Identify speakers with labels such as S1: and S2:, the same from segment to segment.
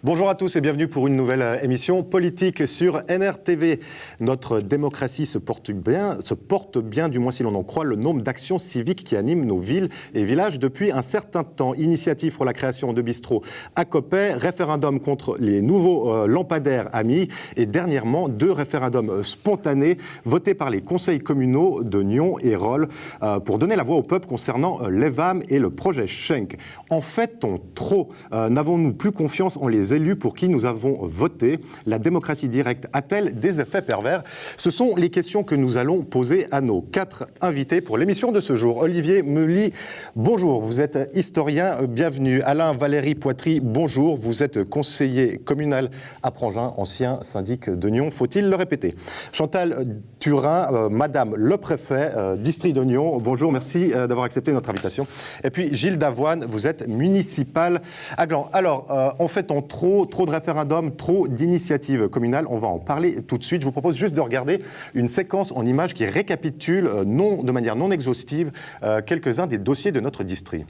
S1: Bonjour à tous et bienvenue pour une nouvelle émission politique sur NRTV. Notre démocratie se porte bien, du moins si l'on en croit le nombre d'actions civiques qui animent nos villes et villages depuis un certain temps. Initiative pour la création de bistrots à Coppet, référendum contre les nouveaux lampadaires amis et dernièrement 2 référendums spontanés votés par les conseils communaux de Nyon et Rolle pour donner la voix au peuple concernant l'EVAM et le projet Schenk. En fait-on trop? N'avons-nous plus confiance en les élus pour qui nous avons voté? La démocratie directe a-t-elle des effets pervers? Ce sont les questions que nous allons poser à nos 4 invités pour l'émission de ce jour. Olivier Meuly, bonjour, vous êtes historien, bienvenue. Alain Valéry Poitry, bonjour, vous êtes conseiller communal à Prangin, ancien syndic de Nyon, faut-il le répéter. Chantal Turin, madame le préfet, district de Nyon, bonjour, merci d'avoir accepté notre invitation. Et puis Gilles Davoine, vous êtes municipal à Gland. Alors, en fait-on trop de référendums, trop d'initiatives communales? On va en parler tout de suite. Je vous propose juste de regarder une séquence en images qui récapitule de manière non exhaustive quelques-uns des dossiers de notre district.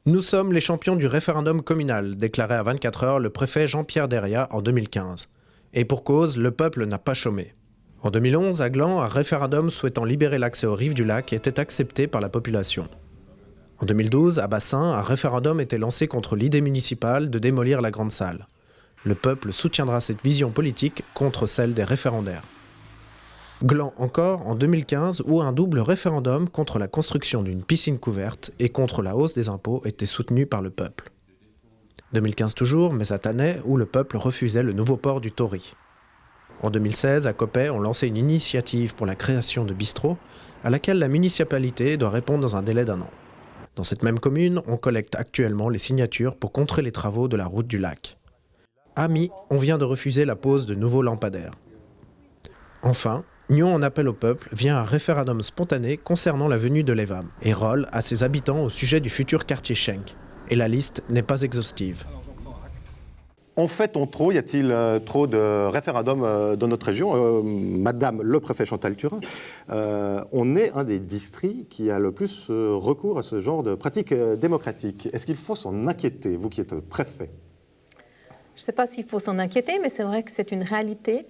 S2: Nous sommes les champions du référendum communal, déclarait à 24 heures le préfet Jean-Pierre Deria en 2015. Et pour cause, le peuple n'a pas chômé. En 2011, à Gland, un référendum souhaitant libérer l'accès aux rives du lac était accepté par la population. En 2012, à Bassin, un référendum était lancé contre l'idée municipale de démolir la grande salle. Le peuple soutiendra cette vision politique contre celle des référendaires. Gland encore, en 2015, où un double référendum contre la construction d'une piscine couverte et contre la hausse des impôts était soutenu par le peuple. 2015 toujours, mais à Tannay, où le peuple refusait le nouveau port du Tory. En 2016, à Coppet, on lançait une initiative pour la création de bistrots, à laquelle la municipalité doit répondre dans un délai d'1 an. Dans cette même commune, on collecte actuellement les signatures pour contrer les travaux de la route du lac. À Mi, on vient de refuser la pose de nouveaux lampadaires. Enfin, Nyon en appelle au peuple via un référendum spontané concernant la venue de l'EVAM et Rolle à ses habitants au sujet du futur quartier Schenk. Et la liste n'est pas exhaustive.
S1: En fait-on trop? Y a-t-il trop de référendums dans notre région? Madame le préfet Chantal Turin, on est un des districts qui a le plus recours à ce genre de pratiques démocratiques. Est-ce qu'il faut s'en inquiéter, vous qui êtes préfet?
S3: Je ne sais pas s'il faut s'en inquiéter, mais c'est vrai que c'est une réalité.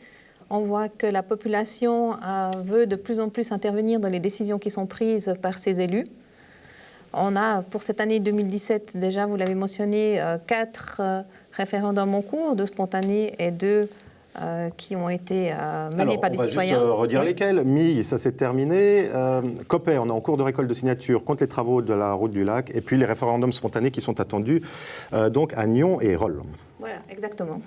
S3: On voit que la population veut de plus en plus intervenir dans les décisions qui sont prises par ses élus. On a, pour cette année 2017, déjà, vous l'avez mentionné, 4 référendums en cours, 2 spontanés et 2 qui ont été menés par des citoyens.
S1: On va juste redire lesquels. Mi, ça s'est terminé. Coppet, on est en cours de récolte de signatures contre les travaux de la route du lac. Et puis les référendums spontanés qui sont attendus donc à Nyon et Rolle.
S3: Voilà, exactement.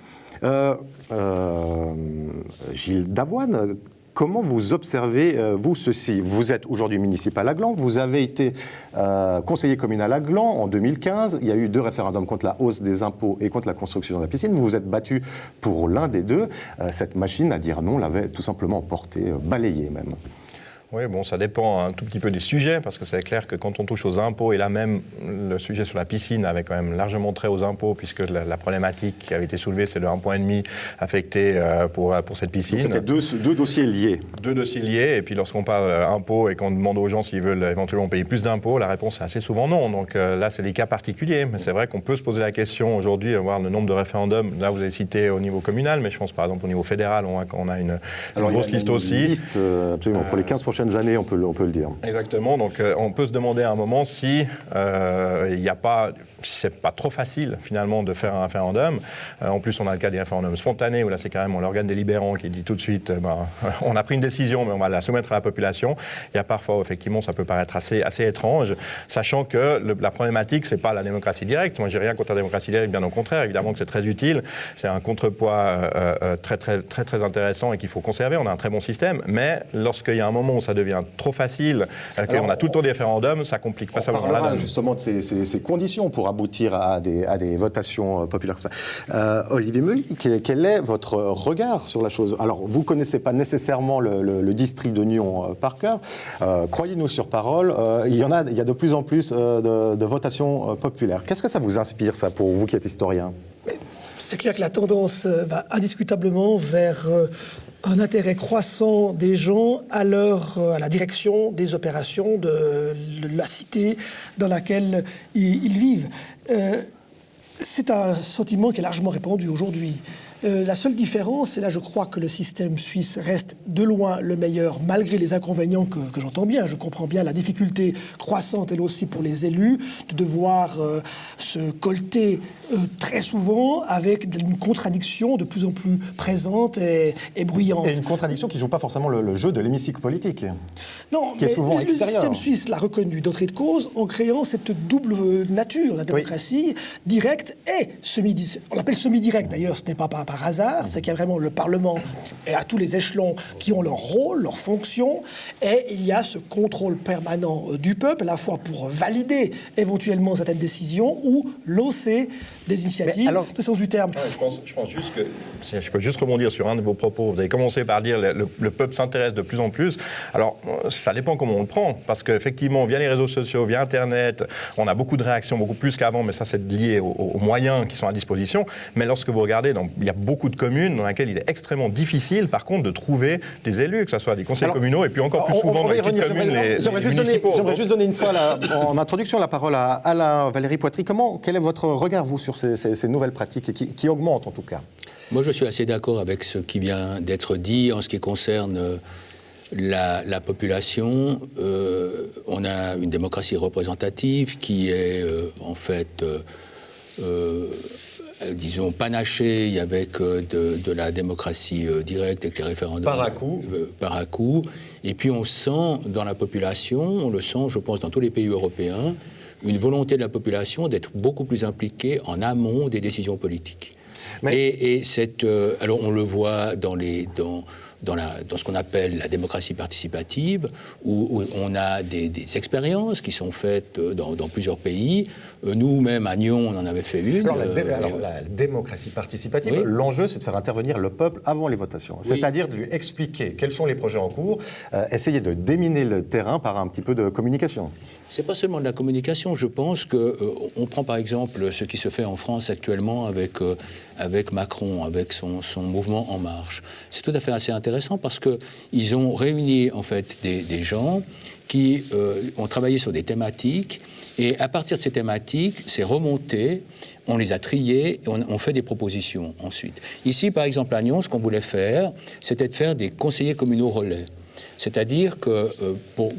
S1: Gilles Davoine, comment vous observez, vous, ceci? Vous êtes aujourd'hui municipal à Gland, vous avez été conseiller communal à Gland en 2015. Il y a eu 2 référendums contre la hausse des impôts et contre la construction de la piscine. Vous vous êtes battu pour l'un des 2. Cette machine, à dire non, l'avait tout simplement emporté, balayé même.
S4: Oui, bon, ça dépend un tout petit peu des sujets, parce que c'est clair que quand on touche aux impôts, et là même, le sujet sur la piscine avait quand même largement trait aux impôts, puisque la problématique qui avait été soulevée, c'est le 1,5 point affecté pour cette piscine.
S1: Donc c'était deux dossiers liés.
S4: 2 dossiers liés, et puis lorsqu'on parle impôts et qu'on demande aux gens s'ils veulent éventuellement payer plus d'impôts, la réponse est assez souvent non. Donc là, c'est des cas particuliers, mais c'est vrai qu'on peut se poser la question aujourd'hui, voir le nombre de référendums. Là, vous avez cité au niveau communal, mais je pense par exemple au niveau fédéral, on a une grosse liste aussi.
S1: Une liste, absolument, pour les 15 prochaines années, on peut le dire.
S4: Exactement, donc on peut se demander à un moment si c'est pas trop facile finalement de faire un référendum. En plus, on a le cas des référendums spontanés où là c'est carrément l'organe délibérant qui dit tout de suite on a pris une décision mais on va la soumettre à la population. Il y a parfois où, effectivement ça peut paraître assez étrange, sachant que la problématique c'est pas la démocratie directe. Moi j'ai rien contre la démocratie directe, bien au contraire, évidemment que c'est très utile. C'est un contrepoids très intéressant et qu'il faut conserver. On a un très bon système, mais lorsqu'il y a un moment où ça devient trop facile, qu'on a tout le temps des référendums, ça complique pas ça.
S1: On parlera justement de ces conditions pour aboutir à des votations populaires comme ça. Olivier Meuly, quel est votre regard sur la chose? Alors, vous ne connaissez pas nécessairement le district de Nyon par cœur. Croyez-nous sur parole, il y a de plus en plus de votations populaires. Qu'est-ce que ça vous inspire, ça, pour vous qui êtes historien?
S5: C'est clair que la tendance va indiscutablement vers un intérêt croissant des gens à la direction des opérations de la cité dans laquelle ils vivent. C'est un sentiment qui est largement répandu aujourd'hui. La seule différence, et là je crois que le système suisse reste de loin le meilleur, malgré les inconvénients que j'entends bien. Je comprends bien la difficulté croissante, elle aussi, pour les élus, de devoir se colter très souvent avec une contradiction de plus en plus présente et bruyante.
S1: Et une contradiction qui ne joue pas forcément le jeu de l'hémicycle politique,
S5: non,
S1: qui est souvent extérieur.
S5: Le système suisse l'a reconnu d'entrée de cause en créant cette double nature, la démocratie directe et on l'appelle semi-directe d'ailleurs, ce n'est pas par hasard, c'est qu'il y a vraiment le Parlement et à tous les échelons qui ont leur rôle, leur fonction, et il y a ce contrôle permanent du peuple, à la fois pour valider éventuellement certaines décisions ou lancer des initiatives, de sens du terme.
S4: Je pense juste que, si je peux juste rebondir sur un de vos propos, vous avez commencé par dire le peuple s'intéresse de plus en plus. Alors, ça dépend comment on le prend, parce qu'effectivement, via les réseaux sociaux, via Internet, on a beaucoup de réactions, beaucoup plus qu'avant, mais ça c'est lié aux moyens qui sont à disposition. Mais lorsque vous regardez, il y a beaucoup de communes dans lesquelles il est extrêmement difficile, par contre, de trouver des élus, que ce soit des conseils communaux, et puis encore plus souvent dans les petites communes, les municipaux.
S1: J'aimerais juste donner une fois, en introduction, la parole à Alain Valéry-Poitry. Quel est votre regard, vous, sur ces nouvelles pratiques qui augmentent, en tout cas?
S6: Moi, je suis assez d'accord avec ce qui vient d'être dit en ce qui concerne la population. On a une démocratie représentative qui est, en fait... disons, panachée avec de la démocratie directe avec les référendums. Par à coup. Et puis on sent dans la population, on le sent, je pense, dans tous les pays européens, une volonté de la population d'être beaucoup plus impliquée en amont des décisions politiques. Alors on le voit dans ce qu'on appelle la démocratie participative, où on a des expériences qui sont faites dans plusieurs pays. Nous-mêmes, à Nyon, on en avait fait une.
S1: Alors, la démocratie participative, l'enjeu, c'est de faire intervenir le peuple avant les votations. C'est-à-dire de lui expliquer quels sont les projets en cours, essayer de déminer le terrain par un petit peu de communication.
S6: C'est pas seulement de la communication. Je pense qu'on prend par exemple ce qui se fait en France actuellement avec Macron, avec son mouvement En Marche. C'est tout à fait assez intéressant parce qu'ils ont réuni en fait des gens qui ont travaillé sur des thématiques et à partir de ces thématiques, c'est remonté, on les a triés et on fait des propositions ensuite. Ici, par exemple, à Nyon, ce qu'on voulait faire, c'était de faire des conseillers communaux relais. C'est-à-dire que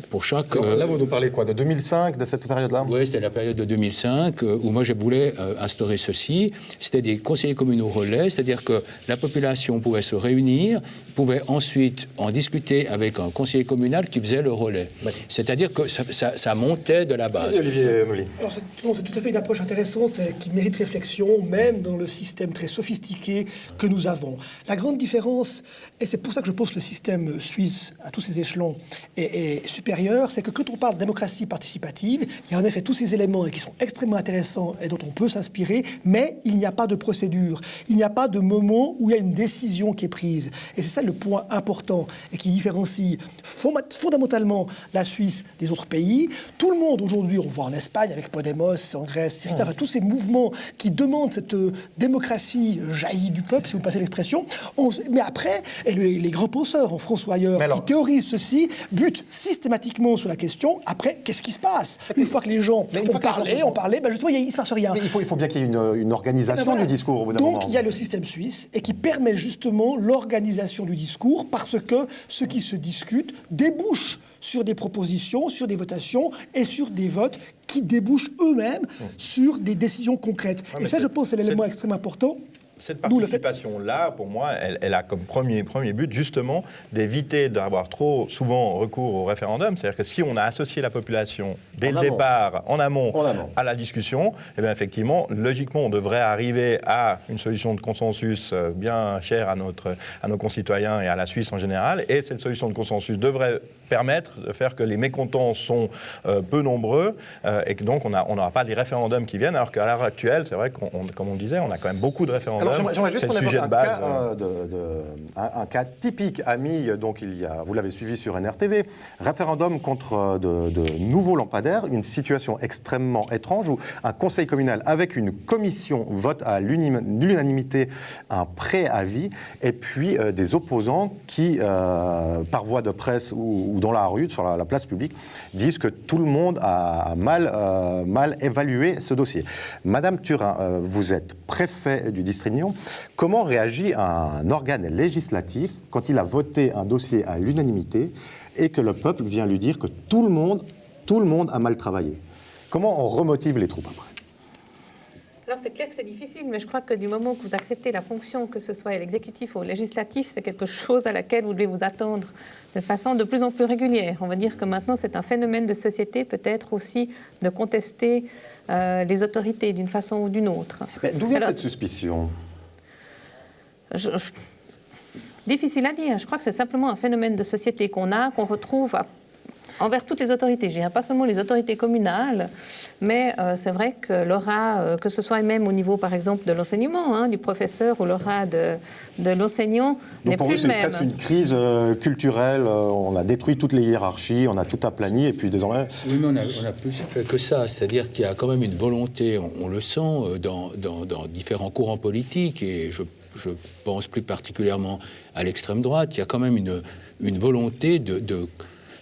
S6: pour chaque...
S1: Là, vous nous parlez quoi, de 2005, de cette période-là?
S6: Oui, c'était la période de 2005 où moi je voulais instaurer ceci. C'était des conseillers communaux relais, c'est-à-dire que la population pouvait se réunir, pouvait ensuite en discuter avec un conseiller communal qui faisait le relais. Oui. C'est-à-dire que ça montait de la base.
S1: Merci, Olivier Molly.
S5: Alors, c'est tout à fait une approche intéressante qui mérite réflexion, même dans le système très sophistiqué que nous avons. La grande différence, et c'est pour ça que je pense que le système suisse à tous ces échelons est supérieur, c'est que quand on parle de démocratie participative, il y a en effet tous ces éléments qui sont extrêmement intéressants et dont on peut s'inspirer, mais il n'y a pas de procédure, il n'y a pas de moment où il y a une décision qui est prise. Et c'est ça le point important et qui différencie fondamentalement la Suisse des autres pays. Tout le monde aujourd'hui, on voit en Espagne avec Podemos, en Grèce, enfin, tous ces mouvements qui demandent cette démocratie jaillie du peuple, si vous passez l'expression. Mais après, et les grands penseurs en France ou ailleurs qui théorisent ceci, butent systématiquement sur la question, après, qu'est-ce qui se passe? Une fois que les gens ont parlé, justement, il ne se passe rien.
S1: Mais il faut bien qu'il y ait une organisation du discours au bout d'un moment.
S5: Donc, il y a le système suisse et qui permet justement l'organisation du discours parce que ce qui se discute débouche sur des propositions, sur des votations et sur des votes qui débouchent eux-mêmes sur des décisions concrètes. Et ça, je pense, c'est l'élément extrêmement important.
S4: Cette participation-là, pour moi, elle a comme premier but, justement, d'éviter d'avoir trop souvent recours au référendum. C'est-à-dire que si on a associé la population dès le départ, en amont, à la discussion, eh bien, effectivement, logiquement, on devrait arriver à une solution de consensus bien chère à nos concitoyens et à la Suisse en général. Et cette solution de consensus devrait permettre de faire que les mécontents sont peu nombreux et que donc on n'aura pas des référendums qui viennent, alors qu'à l'heure actuelle, c'est vrai comme on le disait, on a quand même beaucoup de référendums
S1: J'aimerais juste
S4: c'est le
S1: connaître
S4: sujet de base.
S1: un cas typique, Ami, donc vous l'avez suivi sur NRTV, référendum contre de nouveaux lampadaires, une situation extrêmement étrange où un conseil communal avec une commission vote à l'unanimité un préavis et puis des opposants qui, par voie de presse ou dans la rue, sur la place publique, disent que tout le monde a mal évalué ce dossier. Madame Thurin, vous êtes préfet du district de Nyon. Comment réagit un organe législatif quand il a voté un dossier à l'unanimité et que le peuple vient lui dire que tout le monde a mal travaillé? Comment on remotive les troupes après?
S3: Alors c'est clair que c'est difficile, mais je crois que du moment que vous acceptez la fonction, que ce soit l'exécutif ou législatif, c'est quelque chose à laquelle vous devez vous attendre de façon de plus en plus régulière. On va dire que maintenant c'est un phénomène de société, peut-être aussi de contester les autorités d'une façon ou d'une autre.
S1: Mais d'où vient cette suspicion?
S3: Difficile à dire. Je crois que c'est simplement un phénomène de société qu'on retrouve envers toutes les autorités. Je dirais pas seulement les autorités communales, mais c'est vrai que l'aura, que ce soit même au niveau, par exemple, de l'enseignement, du professeur ou l'aura de l'enseignant, n'est
S1: pour
S3: plus
S1: vous,
S3: le même.
S1: c'est presque une crise culturelle. On a détruit toutes les hiérarchies, on a tout aplani, et puis désormais...
S6: Oui, mais on a plus fait que ça. C'est-à-dire qu'il y a quand même une volonté, on le sent dans différents courants politiques, et je pense plus particulièrement à l'extrême droite, il y a quand même une volonté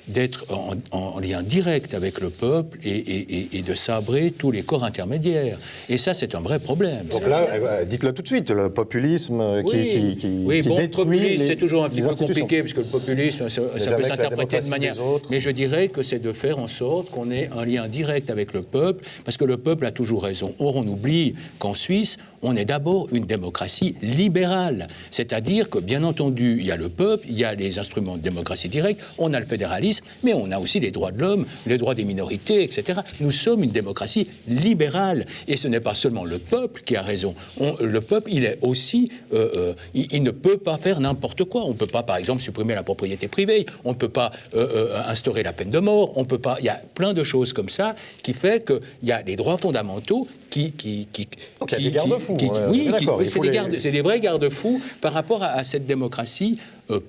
S6: d'être en lien direct avec le peuple et de sabrer tous les corps intermédiaires. Et ça, c'est un vrai problème.
S1: Donc là, dites-le tout de suite, le populisme qui détruit
S6: populisme, c'est toujours un petit peu
S1: institutions.
S6: compliqué, parce que le populisme, ça peut s'interpréter de manière... Mais je dirais que c'est de faire en sorte qu'on ait un lien direct avec le peuple, parce que le peuple a toujours raison. Or, on oublie qu'en Suisse, on est d'abord une démocratie libérale. C'est-à-dire que, bien entendu, il y a le peuple, il y a les instruments de démocratie directe, on a le fédéralisme, mais on a aussi les droits de l'homme, les droits des minorités, etc. Nous sommes une démocratie libérale. Et ce n'est pas seulement le peuple qui a raison. Le peuple, il est aussi... il ne peut pas faire n'importe quoi. On ne peut pas, par exemple, supprimer la propriété privée. On ne peut pas instaurer la peine de mort. On peut pas... Il y a plein de choses comme ça qui fait qu'il y a les droits fondamentaux
S1: Donc il y a des garde-fous.
S6: Oui, c'est des vrais garde-fous par rapport à cette démocratie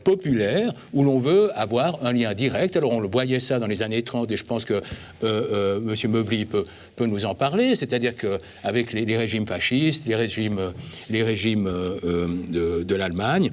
S6: populaire où l'on veut avoir un lien direct. Alors on le voyait ça dans les années 30 et je pense que M. Meuvely peut nous en parler, c'est-à-dire qu'avec les régimes fascistes, les régimes de l'Allemagne,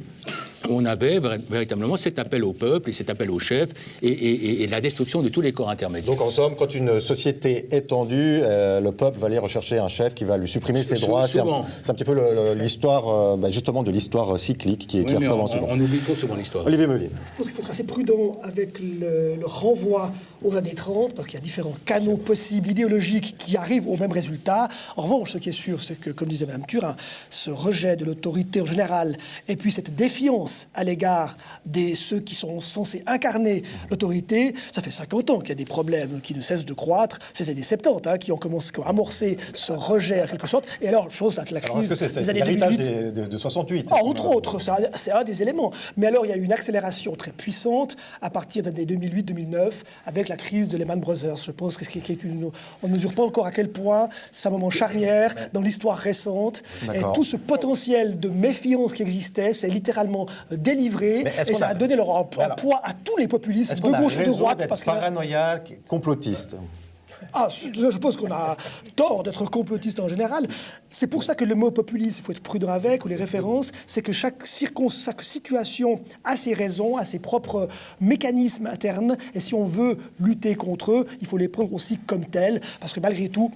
S6: on avait véritablement cet appel au peuple et cet appel au chef et la destruction de tous les corps intermédiaires.
S1: Donc en somme, quand une société est tendue, le peuple va aller rechercher un chef qui va lui supprimer ses droits. C'est un petit peu l'histoire, justement, de l'histoire cyclique qui recommence souvent.
S6: On oublie trop souvent l'histoire.
S1: Olivier Meulin.
S5: Je pense qu'il faut être assez prudent avec le renvoi aux années 30, parce qu'il y a différents canaux possibles, idéologiques, qui arrivent au même résultat. En revanche, ce qui est sûr, c'est que, comme disait Mme Thurin, ce rejet de l'autorité en général, et puis cette défiance à l'égard de ceux qui sont censés incarner l'autorité, ça fait 50 ans qu'il y a des problèmes qui ne cessent de croître. C'est les années 70 qui ont amorcé ce rejet, en quelque sorte. Et alors, je pense que la crise des années 2008...
S1: de 68.
S5: Entre autres, c'est un des éléments. Mais alors, il y a eu une accélération très puissante à partir des années 2008-2009, avec la crise de Lehman Brothers. Je pense qu'on ne mesure pas encore à quel point c'est un moment charnière dans l'histoire récente. Et tout ce potentiel de méfiance qui existait, c'est littéralement délivré. Et ça a donné un poids à tous les populistes de gauche et de droite.
S1: Est-ce qu'on a raison d'être paranoïaque, complotiste ?
S5: Je pense qu'on a tort d'être complotiste en général. C'est pour ça que le mot populiste, il faut être prudent avec, ou les références, c'est que chaque situation a ses raisons, a ses propres mécanismes internes, et si on veut lutter contre eux, il faut les prendre aussi comme tels, parce que malgré tout,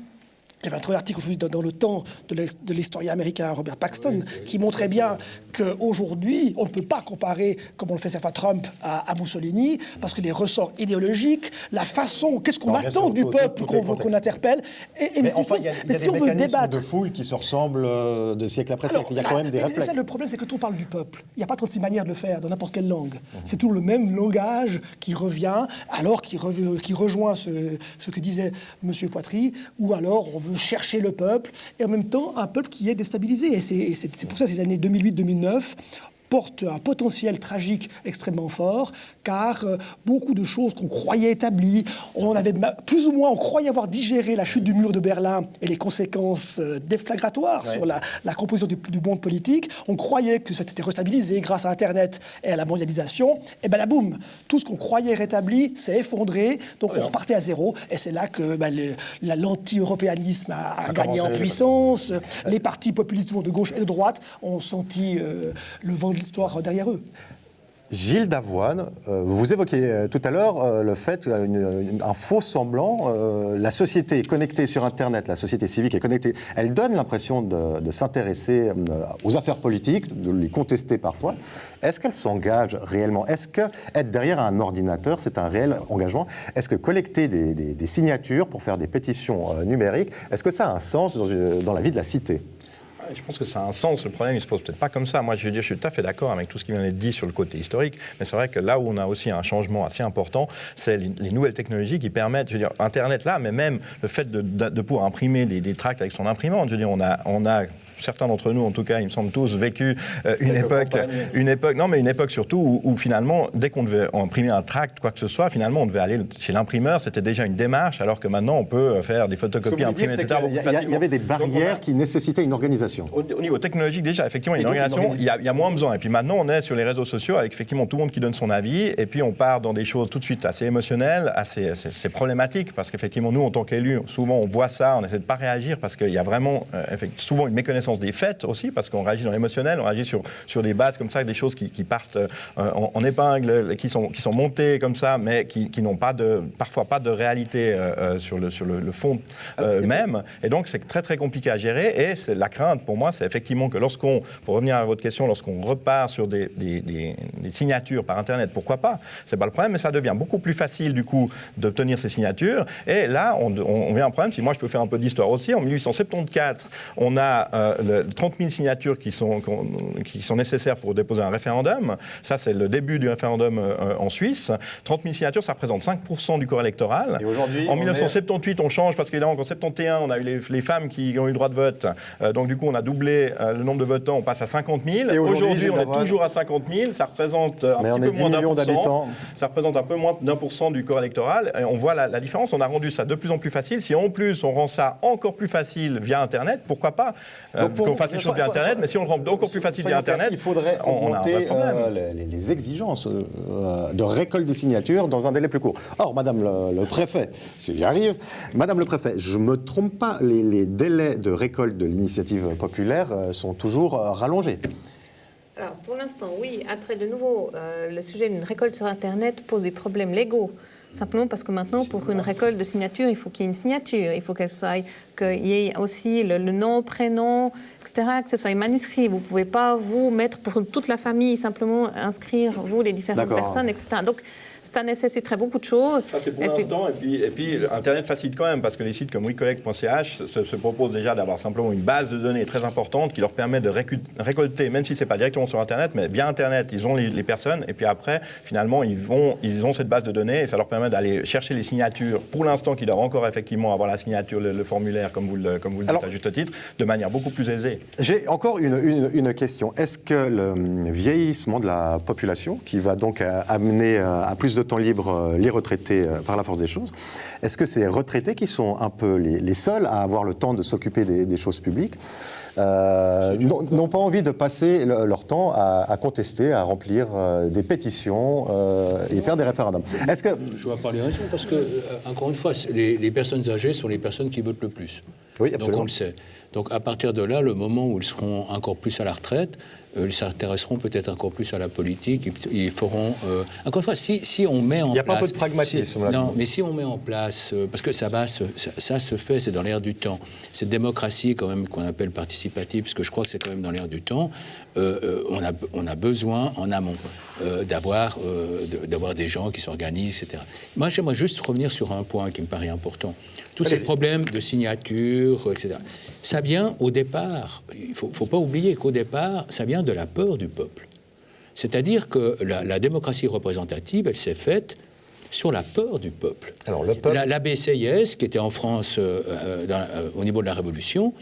S5: il y avait un très article aujourd'hui dans Le Temps de l'historien américain Robert Paxton qui montrait bien qu'aujourd'hui, on ne peut pas comparer, comme on le fait cette fois Trump, à Mussolini, parce que les ressorts idéologiques, la façon, qu'est-ce qu'on attend du peuple qu'on interpelle.
S1: Mais enfin, il y a des mécanismes de foule qui se ressemblent de siècle après siècle. Il y a quand même des réflexes.
S5: Le problème, c'est que quand on parle du peuple, il n'y a pas 36 manières de le faire dans n'importe quelle langue. C'est toujours le même langage qui revient, alors qui rejoint ce que disait M. Poitry, ou alors on veut chercher le peuple, et en même temps un peuple qui est déstabilisé. Et c'est pour ça, ces années 2008-2009, porte un potentiel tragique extrêmement fort, car beaucoup de choses qu'on croyait établies, on croyait avoir digéré la chute du mur de Berlin et les conséquences déflagratoires sur la composition du monde politique. On croyait que ça s'était restabilisé grâce à Internet et à la mondialisation. Et bien là, boum, tout ce qu'on croyait rétabli s'est effondré, donc on repartait à zéro. Et c'est là que l'anti-européanisme a gagné en puissance. Les partis populistes de gauche et de droite ont senti le vent de l'histoire derrière eux.
S1: Gilles Davoine, vous évoquiez tout à l'heure le fait un faux semblant, la société est connectée sur Internet, la société civique est connectée, elle donne l'impression de s'intéresser aux affaires politiques, de les contester parfois. Est-ce qu'elle s'engage réellement? Est-ce que être derrière un ordinateur, c'est un réel engagement? Est-ce que collecter des signatures pour faire des pétitions numériques, est-ce que ça a un sens dans la vie de la cité?
S4: Je pense que ça a un sens. Le problème, il ne se pose peut-être pas comme ça. Moi, je suis tout à fait d'accord avec tout ce qui vient d'être dit sur le côté historique. Mais c'est vrai que là où on a aussi un changement assez important, c'est les nouvelles technologies qui permettent, Internet là, mais même le fait de pouvoir imprimer des tracts avec son imprimante. On a certains d'entre nous, en tout cas, ils me semblent tous, vécu une époque surtout où finalement, dès qu'on devait imprimer un tract, quoi que ce soit, finalement, on devait aller chez l'imprimeur, c'était déjà une démarche, alors que maintenant, on peut faire des photocopies, imprimer, etc.
S1: Il y avait des barrières qui nécessitaient une organisation.
S4: Au niveau technologique, déjà, effectivement, il y a une organisation, il y a moins besoin. Et puis maintenant, on est sur les réseaux sociaux avec effectivement tout le monde qui donne son avis, et puis on part dans des choses tout de suite assez émotionnelles, c'est problématique, parce qu'effectivement, nous, en tant qu'élus, souvent, on voit ça, on essaie de ne pas réagir, parce qu'il y a vraiment souvent une méconnaissance des faits aussi, parce qu'on réagit dans l'émotionnel, on réagit sur des bases comme ça, des choses qui partent en épingle, qui sont montées comme ça, mais qui n'ont parfois pas de réalité sur le fond même. Et donc, c'est très, très compliqué à gérer. Et c'est la crainte, pour moi, c'est effectivement que pour revenir à votre question, lorsqu'on repart sur des signatures par Internet, pourquoi pas? C'est pas le problème, mais ça devient beaucoup plus facile, du coup, d'obtenir ces signatures. Et là, on vient à un problème. Si moi, je peux faire un peu d'histoire aussi, en 1874, on a 30 000 signatures qui sont nécessaires pour déposer un référendum. Ça, c'est le début du référendum en Suisse. 30 000 signatures, ça représente 5% du corps électoral.
S1: Et aujourd'hui,
S4: en 1978, on change, parce qu'évidemment, en 71, on a eu les femmes qui ont eu le droit de vote. Donc, du coup, on a doublé le nombre de votants, on passe à 50 000. Et aujourd'hui, on est toujours à 50 000. Ça représente un petit peu moins d'1%. Ça représente un peu moins d'1% du corps électoral. Et on voit la différence. On a rendu ça de plus en plus facile. Si en plus, on rend ça encore plus facile via Internet, pourquoi pas qu'on fasse les choses via Internet, mais si on le rend encore plus facile via Internet,
S1: il faudrait augmenter les exigences de récolte des signatures dans un délai plus court. Or, Madame le préfet, si j'y arrive, Madame le préfet, je ne me trompe pas, les délais de récolte de l'initiative populaire sont toujours rallongés.
S3: Alors, pour l'instant, oui. Après, de nouveau, le sujet d'une récolte sur Internet pose des problèmes légaux. Simplement parce que maintenant, pour une récolte de signatures, il faut qu'il y ait une signature, il faut qu'il y ait aussi le nom, prénom, etc., que ce soit un manuscrit. Vous ne pouvez pas, vous, mettre pour toute la famille, simplement inscrire, vous, les différentes personnes, etc. Donc, ça nécessiterait beaucoup de choses.
S4: Ça, c'est pour l'instant. Et puis, Internet facilite quand même, parce que les sites comme wecollect.ch se proposent déjà d'avoir simplement une base de données très importante qui leur permet de récolter, même si ce n'est pas directement sur Internet, mais via Internet, ils ont les personnes, et puis après, finalement, ils ont cette base de données, et ça leur permet d'aller chercher les signatures, pour l'instant, qui doivent encore effectivement avoir la signature, le formulaire, comme vous le dites à juste titre, de manière beaucoup plus aisée.
S1: J'ai encore une question. Est-ce que le vieillissement de la population, qui va donc amener à plus de temps libre les retraités par la force des choses, est-ce que ces retraités qui sont un peu les seuls à avoir le temps de s'occuper des choses publiques n'ont pas envie de passer leur temps à contester, à remplir des pétitions et faire des référendums? Est-ce que...
S6: Je ne vois pas les raisons, parce que, encore une fois, les personnes âgées sont les personnes qui votent le plus.
S1: Oui, absolument.
S6: Donc on le sait. Donc à partir de là, le moment où ils seront encore plus à la retraite, ils s'intéresseront peut-être encore plus à la politique. Ils feront... encore une fois, si on met en place...
S1: Il n'y a pas un peu de pragmatisme là.
S6: Non, mais si on met en place... parce que ça se fait, c'est dans l'air du temps. Cette démocratie quand même qu'on appelle participative, parce que je crois que c'est quand même dans l'air du temps, on a besoin en amont d'avoir des gens qui s'organisent, etc. Moi, j'aimerais juste revenir sur un point qui me paraît important. Tous ces problèmes de signature, etc. Ça vient au départ, il ne faut pas oublier qu'au départ, ça vient de la peur du peuple. C'est-à-dire que la démocratie représentative, elle s'est faite sur la peur du peuple.
S1: Alors, le peuple...
S6: La BCIS, qui était en France au niveau de la Révolution...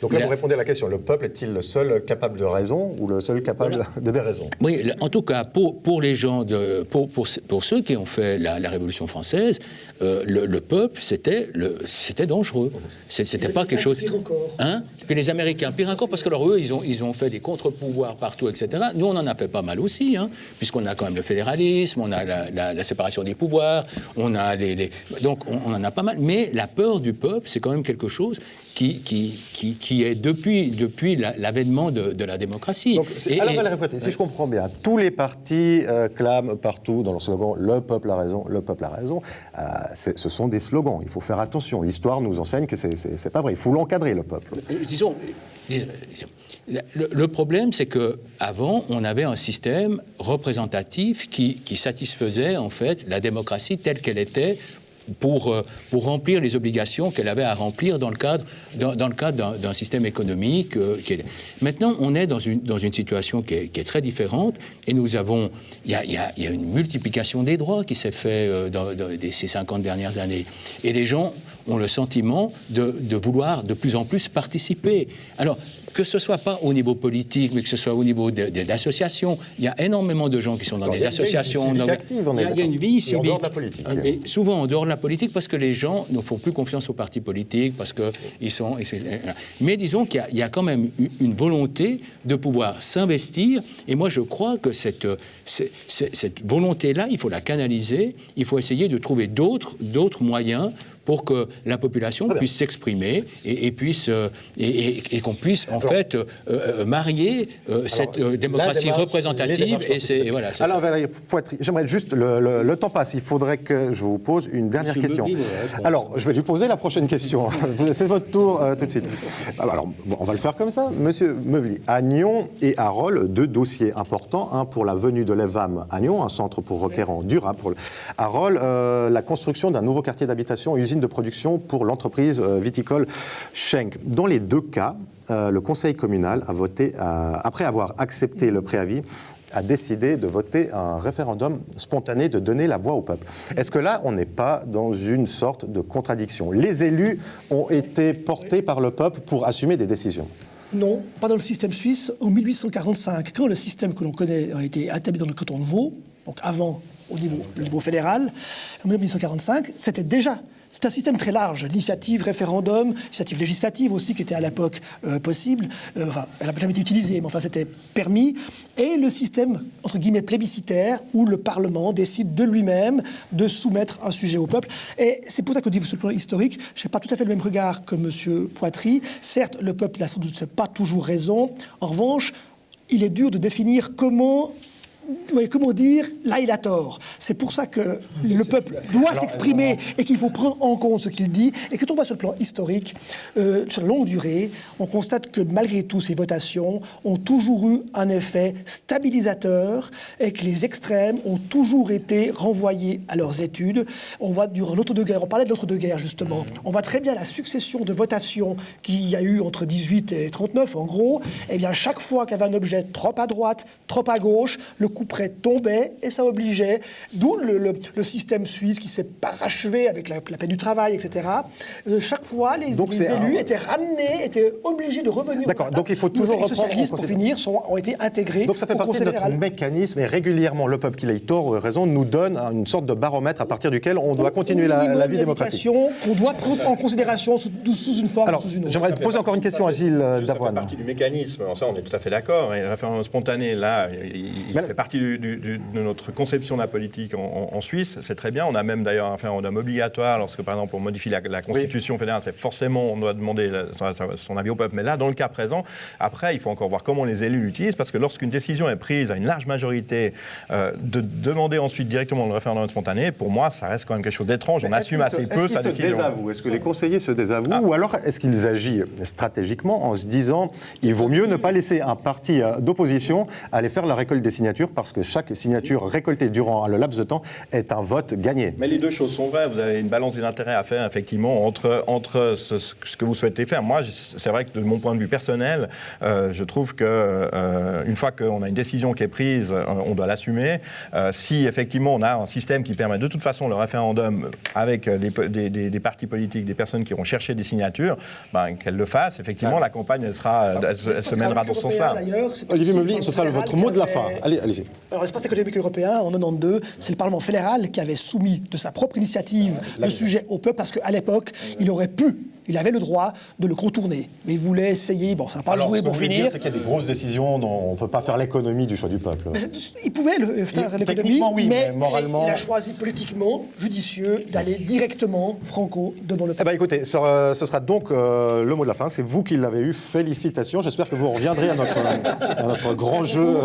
S1: Donc là, vous répondez à la question, le peuple est-il le seul capable de raison ou le seul capable de déraison?
S6: Oui, en tout cas, pour les gens, pour ceux qui ont fait la Révolution française, le peuple, c'était dangereux. C'était pas quelque chose...
S5: Pire encore.
S6: Hein? Que les Américains, pire encore, parce que alors, eux, ils ont fait des contre-pouvoirs partout, etc. Nous, on en a fait pas mal aussi, hein, puisqu'on a quand même le fédéralisme, on a la séparation des pouvoirs, on a donc on en a pas mal. Mais la peur du peuple, c'est quand même quelque chose qui est depuis l'avènement de la démocratie.
S1: Donc, alors, Valérie Poitry, si je comprends bien, tous les partis clament partout dans leur slogan « Le peuple a raison, le peuple a raison ». Ce sont des slogans, il faut faire attention. L'histoire nous enseigne que c'est pas vrai, il faut l'encadrer, le peuple.
S6: Disons, le problème, c'est qu'avant, on avait un système représentatif qui satisfaisait, en fait, la démocratie telle qu'elle était pour remplir les obligations qu'elle avait à remplir dans le cadre d'un système économique. Maintenant, on est dans une situation qui est très différente et nous avons... Il y a une multiplication des droits qui s'est faite dans ces 50 dernières années. Et les gens ont le sentiment de vouloir de plus en plus participer. Alors, que ce ne soit pas au niveau politique, mais que ce soit au niveau d'associations. Il y a énormément de gens qui sont dans des associations. Il y a une vie civique. En dehors de la politique. Et souvent en dehors de la politique, parce que les gens ne font plus confiance aux partis politiques, parce qu'ils sont... Mais disons qu'il y a quand même une volonté de pouvoir s'investir. Et moi, je crois que cette volonté-là, il faut la canaliser. Il faut essayer de trouver d'autres moyens pour que la population puisse s'exprimer et qu'on puisse en fait marier cette démocratie représentative et voilà.
S1: Alors Valérie Poitry, j'aimerais juste, le temps passe, il faudrait que je vous pose une dernière question. Alors, je vais lui poser la prochaine question. C'est votre tour tout de suite. Alors, on va le faire comme ça. Monsieur Meuvely, à Nyon et à Rolle, deux dossiers importants. Un pour la venue de l'EVAM à Nyon, un centre pour requérants durables. À Rolle, la construction d'un nouveau quartier d'habitation, usine de production pour l'entreprise viticole Schenk. Dans les deux cas, le conseil communal a voté, après avoir accepté le préavis, a décidé de voter un référendum spontané, de donner la voix au peuple. Est-ce que là, on n'est pas dans une sorte de contradiction? Les élus ont été portés par le peuple pour assumer des décisions.
S5: Non, pas dans le système suisse. En 1845, quand le système que l'on connaît a été établi dans le canton de Vaud, donc avant au niveau fédéral, en 1845, c'est un système très large, l'initiative, référendum, initiative législative aussi, qui était à l'époque possible. Enfin, elle n'a jamais été utilisée, mais enfin, c'était permis. Et le système, entre guillemets, plébiscitaire, où le Parlement décide de lui-même de soumettre un sujet au peuple. Et c'est pour ça que, sur le plan historique, je n'ai pas tout à fait le même regard que M. Poitry. Certes, le peuple n'a sans doute pas toujours raison. En revanche, il est dur de définir comment dire, là il a tort. C'est pour ça que le peuple doit s'exprimer et qu'il faut prendre en compte ce qu'il dit. Et quand on voit sur le plan historique, sur la longue durée, on constate que malgré tout, ces votations ont toujours eu un effet stabilisateur et que les extrêmes ont toujours été renvoyés à leurs études. On voit durant l'entre-deux-guerres, on parlait de l'entre-deux-guerres justement, on voit très bien la succession de votations qu'il y a eu entre 18 et 39 en gros. Et bien chaque fois qu'il y avait un objet trop à droite, trop à gauche, le coup près tombait et ça obligeait, d'où le système suisse qui s'est parachevé avec la paix du travail, etc. Chaque fois, les élus étaient ramenés, étaient obligés de revenir.
S1: D'accord, donc il faut toujours
S5: reprendre. Les socialistes, pour finir, ont été intégrés.
S1: Donc ça fait partie de notre mécanisme et régulièrement, le peuple, qu'il ait tort ou raison, nous donne une sorte de baromètre à partir duquel on doit continuer la vie démocratique.
S5: Qu'on doit prendre en considération sous une forme ou sous une autre.
S1: J'aimerais poser encore une question à Gilles Davoine.
S4: Ça fait partie du mécanisme, ça on est tout à fait d'accord. Et le référendum spontané, là, il fait partie de notre conception de la politique en Suisse. C'est très bien. On a même d'ailleurs un référendum obligatoire lorsque, par exemple, on modifie la Constitution fédérale. C'est forcément, on doit demander son avis au peuple. Mais là, dans le cas présent, après, il faut encore voir comment les élus l'utilisent, parce que lorsqu'une décision est prise à une large majorité, de demander ensuite directement le référendum spontané, pour moi, ça reste quand même quelque chose d'étrange. On assume assez peu sa décision.
S1: Est-ce que les conseillers se désavouent ou alors est-ce qu'ils agissent stratégiquement en se disant il vaut mieux ne pas laisser un parti d'opposition aller faire la récolte des signatures parce que chaque signature récoltée durant le laps de temps est un vote gagné.
S4: Mais les deux choses sont vraies. Vous avez une balance des intérêts à faire, effectivement, entre ce que vous souhaitez faire. Moi, c'est vrai que de mon point de vue personnel, je trouve qu'une fois qu'on a une décision qui est prise, on doit l'assumer. Si, effectivement, on a un système qui permet de toute façon le référendum avec des partis politiques, des personnes qui vont chercher des signatures, qu'elles le fassent. Effectivement, la campagne, elle se mènera dans ce sens-là.
S1: Olivier Meuvely, ce sera votre mot de la fin. Allez-y.
S5: Alors, l'espace économique européen, en 92, c'est le Parlement fédéral qui avait soumis de sa propre initiative le sujet au peuple, parce qu'à l'époque, il avait le droit de le contourner. Mais il voulait essayer, ça n'a pas joué pour finir.
S1: C'est qu'il y a des grosses décisions dont on ne peut pas faire l'économie du choix du peuple.
S5: Il pouvait faire l'économie,
S1: oui, mais moralement...
S5: il a choisi politiquement, judicieux, d'aller directement, franco, devant le peuple.
S1: Écoutez, ce sera donc le mot de la fin. C'est vous qui l'avez eu. Félicitations. J'espère que vous reviendrez à notre grand jeu.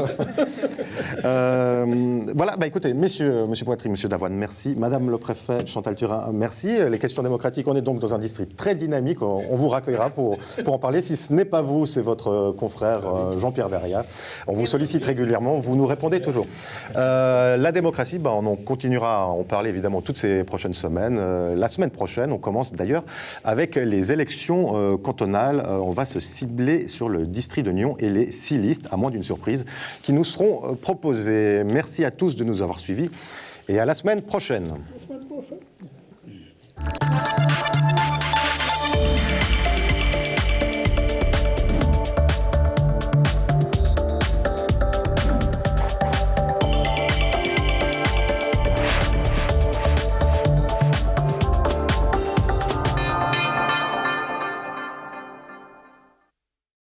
S1: Voilà, écoutez, monsieur Poitry, monsieur Davoine, merci. Madame le préfet, Chantal Thurin, merci. Les questions démocratiques, on est donc dans un district très dynamique. On vous raccueillera pour en parler. Si ce n'est pas vous, c'est votre confrère Jean-Pierre Verriat. On vous sollicite régulièrement, vous nous répondez toujours. La démocratie, on continuera à en parler évidemment toutes ces prochaines semaines. La semaine prochaine, on commence d'ailleurs avec les élections cantonales. On va se cibler sur le district de Nyon et les 6 listes, à moins d'une surprise, qui nous seront proposées. Merci à tous de nous avoir suivis et à la semaine prochaine.